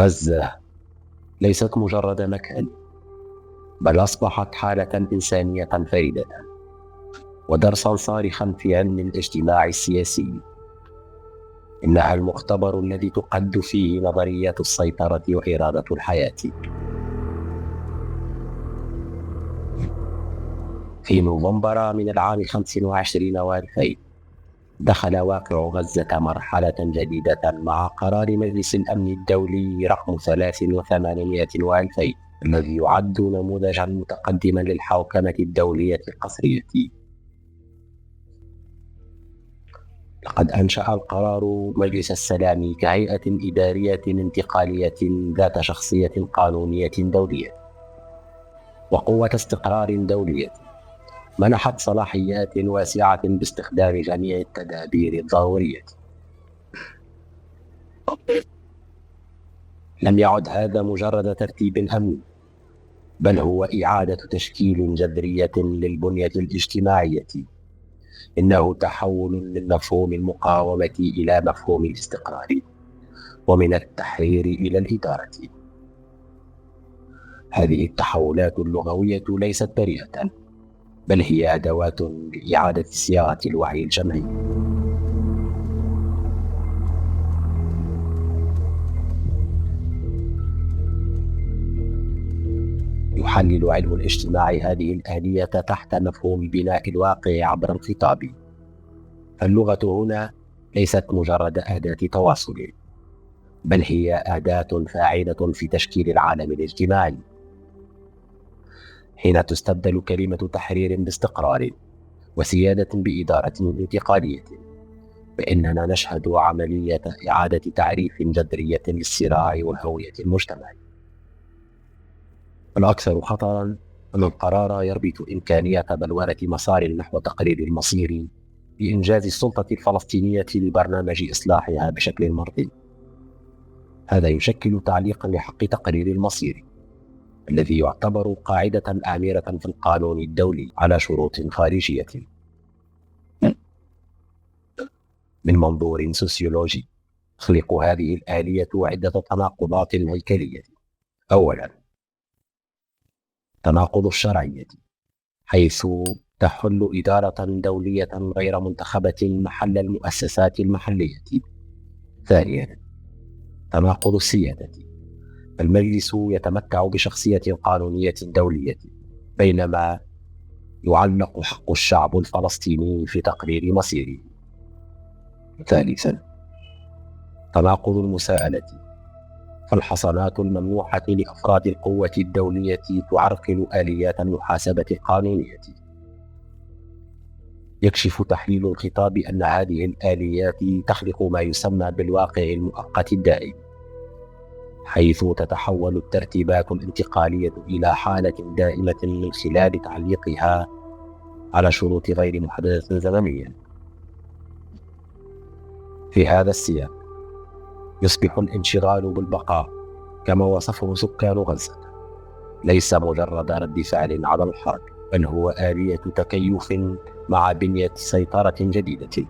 غزة ليست مجرد مكان، بل أصبحت حالة إنسانية فريدة ودرسا صارخا في علم الاجتماع السياسي. إنها المختبر الذي تقد فيه نظريات السيطرة وإرادة الحياة. في نوفمبر من العام 25 و2000 دخل واقع غزة مرحلة جديدة مع قرار مجلس الأمن الدولي رقم 8300 و2000 الذي يعد نموذجا متقدما للحوكمة الدولية القسرية. لقد أنشأ القرار مجلس السلام كهيئة إدارية انتقالية ذات شخصية قانونية دولية وقوة استقرار دولية، منحت صلاحيات واسعة باستخدام جميع التدابير الضرورية. لم يعد هذا مجرد ترتيب أمني، بل هو إعادة تشكيل جذرية للبنية الاجتماعية. إنه تحول من مفهوم المقاومة إلى مفهوم الاستقرار، ومن التحرير إلى الإدارة. هذه التحولات اللغوية ليست بريئة، بل هي أدوات لإعادة صياغة الوعي الجمعي. يحلل علم الاجتماع هذه الآلية تحت مفهوم بناء الواقع عبر الخطاب. اللغة هنا ليست مجرد أداة تواصل، بل هي أداة فاعلة في تشكيل العالم الاجتماعي. حين تستبدل كلمة تحرير باستقرار وسيادة بإدارة انتقالية، فإننا نشهد عملية إعادة تعريف جذرية للصراع والهوية المجتمعي. الأكثر خطرا أن القرار يربط إمكانية بلورة مسار نحو تقرير المصير بإنجاز السلطة الفلسطينية لبرنامج إصلاحها بشكل مرضي. هذا يشكل تعليقا لحق تقرير المصير الذي يعتبر قاعدة آمرة في القانون الدولي على شروط خارجية. من منظور سوسيولوجي تخلق هذه الآلية عدة تناقضات هيكلية. أولا، تناقض الشرعية، حيث تحل إدارة دولية غير منتخبة محل المؤسسات المحلية. ثانيا، تناقض السيادة، المجلس يتمتع بشخصية قانونية دولية، بينما يعلق حق الشعب الفلسطيني في تقرير مصيره. ثالثا، تناقض المساءلة، فالحصانات الممنوحة لأفراد القوة الدولية تعرقل آليات المحاسبة القانونية. يكشف تحليل الخطاب أن هذه الآليات تخلق ما يسمى بالواقع المؤقت الدائم، حيث تتحول الترتيبات الانتقالية إلى حالة دائمة من خلال تعليقها على شروط غير محددة زمنيا. في هذا السياق يصبح الانشغال بالبقاء كما وصفه سكان غزة ليس مجرد رد فعل على الحرب، بل هو آلية تكيف مع بنية سيطرة جديدة.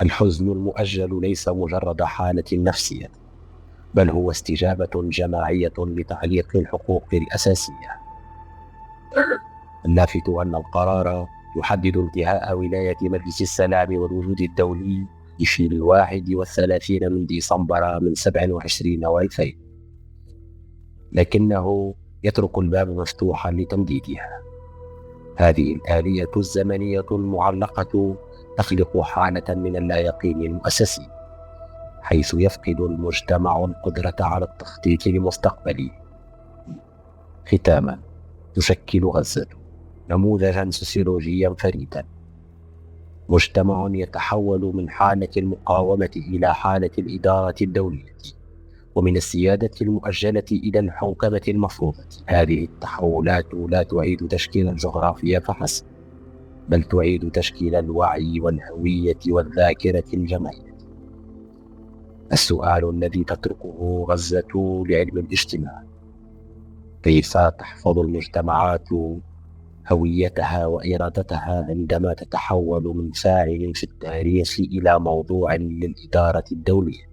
الحزن المؤجل ليس مجرد حالة نفسية، بل هو استجابة جماعية لتعليق الحقوق الأساسية. اللافت أن القرار يحدد انتهاء ولاية مجلس السلام والوجود الدولي في 31 من ديسمبر من 27 و2000، لكنه يترك الباب مفتوحا لتمديدها. هذه الآلية الزمنية المعلقة تخلق حالة من اللا يقين المؤسسي، حيث يفقد المجتمع القدرة على التخطيط لمستقبله. ختاما، تشكل غزة نموذجا سوسيولوجيا فريدا، مجتمع يتحول من حالة المقاومة إلى حالة الإدارة الدولية، ومن السيادة المؤجلة إلى الحوكمة المفروضة. هذه التحولات لا تعيد تشكيل الجغرافيا فحسب، بل تعيد تشكيل الوعي والهوية والذاكرة الجمعية. السؤال الذي تتركه غزة لعلم الاجتماع: كيف تحفظ المجتمعات هويتها وإرادتها عندما تتحول من فاعل في التاريخ إلى موضوع للإدارة الدولية؟